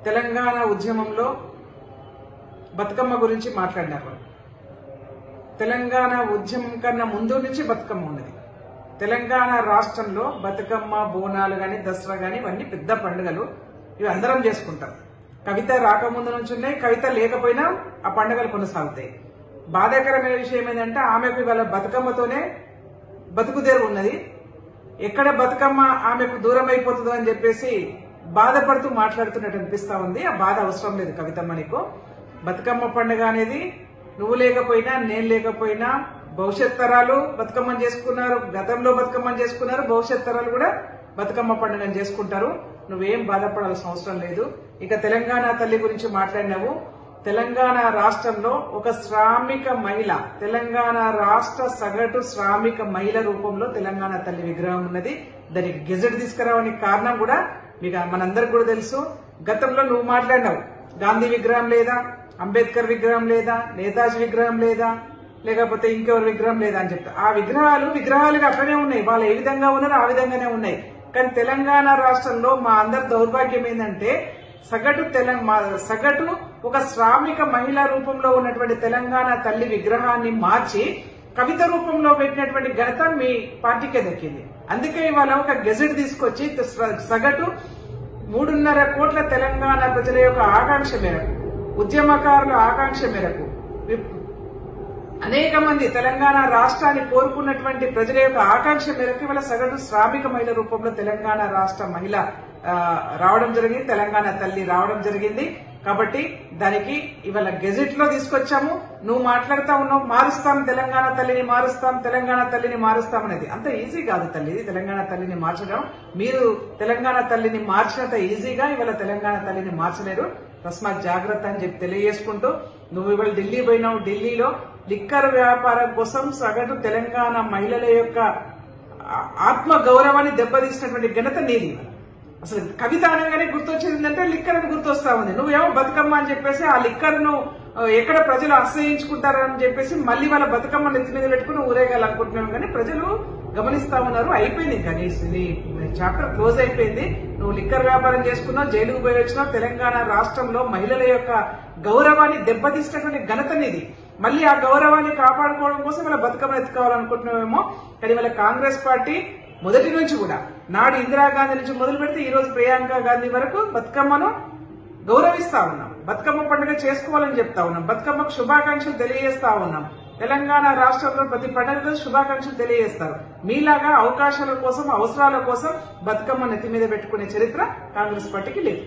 తెలంగాణ ఉద్యమంలో బతుకమ్మ గురించి మాట్లాడినారు. తెలంగాణ ఉద్యమం కన్నా ముందు నుంచి బతుకమ్మ ఉన్నది. తెలంగాణ రాష్ట్రంలో బతుకమ్మ, బోనాలు గాని, దసరా గాని ఇవన్నీ పెద్ద పండుగలు. ఇవి అందరం చేసుకుంటాం. కవిత రాకముందు నుంచి ఉన్నాయి, కవిత లేకపోయినా ఆ పండుగలు కొనసాగుతాయి. బాధాకరమైన విషయం ఏంటంటే ఆమెకు ఇవాళ బతుకమ్మతోనే బతుకుదేరు ఉన్నది. ఎక్కడ బతుకమ్మ ఆమెకు దూరం అయిపోతుందో అని చెప్పేసి బాధపడుతూ మాట్లాడుతున్నట్టు అనిపిస్తా ఉంది. ఆ బాధ అవసరం లేదు కవితమ్మ నీకు. బతుకమ్మ పండుగ అనేది నువ్వు లేకపోయినా నేను లేకపోయినా భవిష్యత్ తరాలు బతుకమ్మని చేసుకున్నారు. గతంలో బతుకమ్మని చేసుకున్నారు, భవిష్యత్ తరాలు కూడా బతుకమ్మ పండుగను చేసుకుంటారు. నువ్వేం బాధపడాల్సిన అవసరం లేదు. ఇక తెలంగాణ తల్లి గురించి మాట్లాడినావు. తెలంగాణ రాష్ట్రంలో ఒక శ్రామిక మహిళ, తెలంగాణ రాష్ట్ర సగటు శ్రామిక మహిళ రూపంలో తెలంగాణ తల్లి విగ్రహం ఉన్నది. దానికి గెజెట్ తీసుకురావడానికి కారణం కూడా మీకు మనందరికి కూడా తెలుసు. గతంలో నువ్వు మాట్లాడినావు, గాంధీ విగ్రహం లేదా, అంబేద్కర్ విగ్రహం లేదా, నేతాజీ విగ్రహం లేదా, లేకపోతే ఇంకెవరి విగ్రహం లేదా అని చెప్తా. ఆ విగ్రహాలుగా అట్లనే ఉన్నాయి. వాళ్ళు ఏ విధంగా ఉన్నారో ఆ విధంగానే ఉన్నాయి. కానీ తెలంగాణ రాష్ట్రంలో మా అందరి దౌర్భాగ్యం ఏంటంటే సగటు ఒక శ్రామిక మహిళా రూపంలో ఉన్నటువంటి తెలంగాణ తల్లి విగ్రహాన్ని మార్చి కవిత రూపంలో పెట్టినటువంటి ఘనత మీ పార్టీకే దక్కింది. అందుకే ఇవాళ ఒక గెజెట్ తీసుకొచ్చి సగటు 3.5 కోట్ల తెలంగాణ ప్రజల యొక్క ఆకాంక్ష మేరకు, ఉద్యమకారుల ఆకాంక్ష మేరకు, అనేక మంది తెలంగాణ రాష్ట్రాన్ని కోరుకున్నటువంటి ప్రజల యొక్క ఆకాంక్ష మేరకు ఇవాళ సగటు శ్రామిక మహిళ రూపంలో తెలంగాణ రాష్ట్ర మహిళ రావడం జరిగింది, తెలంగాణ తల్లి రావడం జరిగింది. కాబట్టి దానికి ఇవాళ గెజెట్ లో తీసుకొచ్చాము. నువ్వు మాట్లాడుతా ఉన్నావు, మారుస్తాం తెలంగాణ తల్లిని, మారుస్తాం తెలంగాణ తల్లిని, మారుస్తాం అనేది అంత ఈజీ కాదు తల్లి. తెలంగాణ తల్లిని మార్చడం, మీరు తెలంగాణ తల్లిని మార్చినంత ఈజీగా ఇవాళ తెలంగాణ తల్లిని మార్చలేరు. తస్మాత్ జాగ్రత్త అని చెప్పి తెలియజేసుకుంటూ, నువ్వు ఇవాళ ఢిల్లీ పోయినావు. ఢిల్లీలో లిక్కర్ వ్యాపారం కోసం సగటు తెలంగాణ మహిళల యొక్క ఆత్మ గౌరవాన్ని దెబ్బతీసినటువంటి ఘనత నీది. అసలు కవిత అనగానే గుర్తొచ్చేది ఏంటంటే లిక్కర్ అని గుర్తొస్తా ఉంది. నువ్వేమో బతుకమ్మ అని చెప్పేసి ఆ లిక్కర్ ను ఎక్కడ ప్రజలు ఆశ్రయించుకుంటారని చెప్పేసి మళ్ళీ వాళ్ళ బతుకమ్మ నెత్తి మీద పెట్టుకుని ఊరేగాలనుకుంటున్నావు. కానీ ప్రజలు గమనిస్తా ఉన్నారు. అయిపోయింది, కానీ చాప్టర్ క్లోజ్ అయిపోయింది. నువ్వు లిక్కర్ వ్యాపారం చేసుకున్నావు, జైలుకు పోయి వచ్చినావు. తెలంగాణ రాష్ట్రంలో మహిళల యొక్క గౌరవాన్ని దెబ్బతీసినటువంటి ఘనత నీది. మళ్ళీ ఆ గౌరవాన్ని కాపాడుకోవడం కోసం వాళ్ళ బతుకమ్మ ఎత్తుకోవాలనుకుంటున్నావేమో. కానీ వాళ్ళ కాంగ్రెస్ పార్టీ మొదటి నుంచి కూడా, నాడు ఇందిరాగాంధీ నుంచి మొదలు పెడితే ఈ రోజు ప్రియాంక గాంధీ వరకు బతుకమ్మను గౌరవిస్తా ఉన్నాం. బతుకమ్మ పండుగ చేసుకోవాలని చెప్తా ఉన్నాం. బతుకమ్మకు శుభాకాంక్షలు తెలియజేస్తా ఉన్నాం. తెలంగాణ రాష్ట్రంలో ప్రతి పండుగకు శుభాకాంక్షలు తెలియజేస్తారు. మీలాగా అవకాశాల కోసం, అవసరాల కోసం బతుకమ్మ నెత్తి మీద పెట్టుకునే చరిత్ర కాంగ్రెస్ పార్టీకి లేదు.